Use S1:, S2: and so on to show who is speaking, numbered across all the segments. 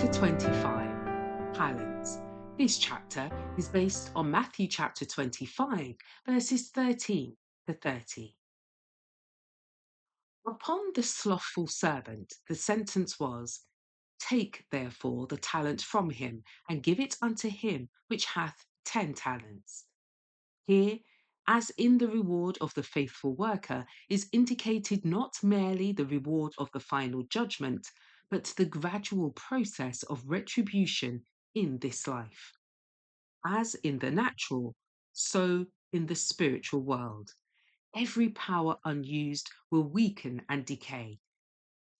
S1: Chapter 25, Talents. This chapter is based on Matthew chapter 25, verses 13 to 30. Upon the slothful servant, the sentence was, Take therefore the talent from him, and give it unto him which hath 10 talents. Here, as in the reward of the faithful worker, is indicated not merely the reward of the final judgment, but the gradual process of retribution in this life. As in the natural, so in the spiritual world. Every power unused will weaken and decay.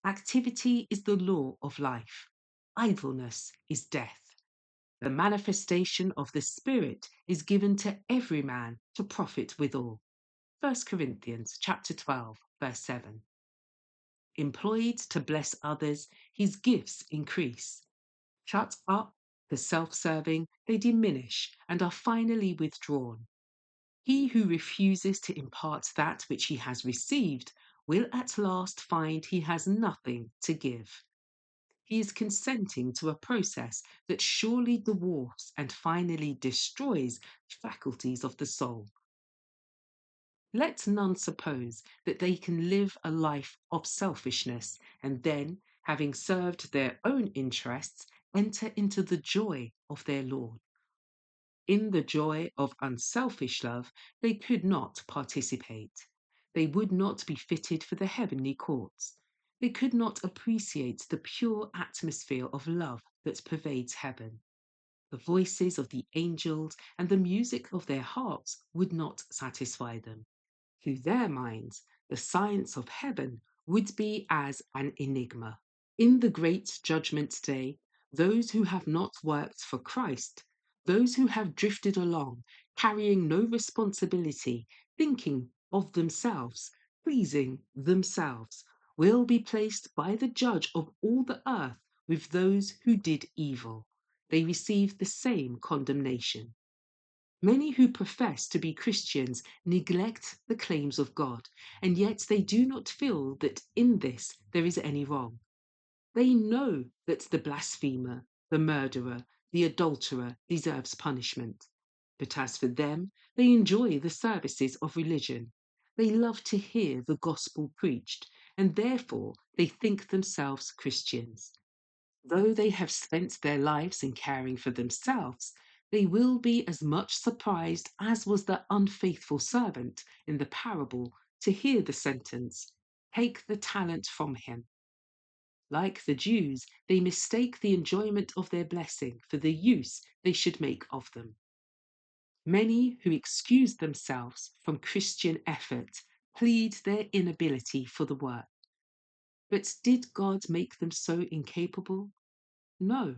S1: Activity is the law of life. Idleness is death. The manifestation of the Spirit is given to every man to profit withal. 1 Corinthians chapter 12, verse 7. Employed to bless others, his gifts increase. Shut up, the self-serving, they diminish and are finally withdrawn. He who refuses to impart that which he has received will at last find he has nothing to give. He is consenting to a process that surely dwarfs and finally destroys faculties of the soul. Let none suppose that they can live a life of selfishness and then, having served their own interests, enter into the joy of their Lord. In the joy of unselfish love, they could not participate. They would not be fitted for the heavenly courts. They could not appreciate the pure atmosphere of love that pervades heaven. The voices of the angels and the music of their harps would not satisfy them. To their minds, the science of heaven would be as an enigma. In the great judgment day, those who have not worked for Christ, those who have drifted along, carrying no responsibility, thinking of themselves, pleasing themselves, will be placed by the judge of all the earth with those who did evil. They receive the same condemnation. Many who profess to be Christians neglect the claims of God, and yet they do not feel that in this there is any wrong. They know that the blasphemer, the murderer, the adulterer deserves punishment. But as for them, they enjoy the services of religion. They love to hear the gospel preached, and therefore they think themselves Christians. Though they have spent their lives in caring for themselves, they will be as much surprised as was the unfaithful servant in the parable to hear the sentence, Take the talent from him. Like the Jews, they mistake the enjoyment of their blessing for the use they should make of them. Many who excuse themselves from Christian effort plead their inability for the work. But did God make them so incapable? No,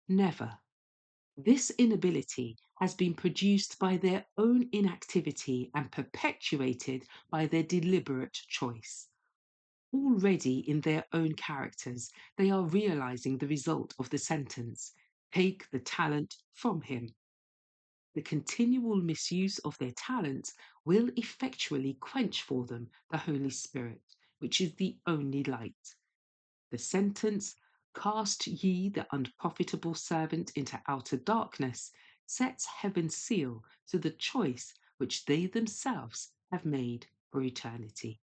S1: never. This inability has been produced by their own inactivity and perpetuated by their deliberate choice. Already in their own characters, they are realizing the result of the sentence, Take the talent from him. The continual misuse of their talents will effectually quench for them the Holy Spirit, which is the only light. The sentence, Cast ye the unprofitable servant into outer darkness, sets heaven's seal to the choice which they themselves have made for eternity.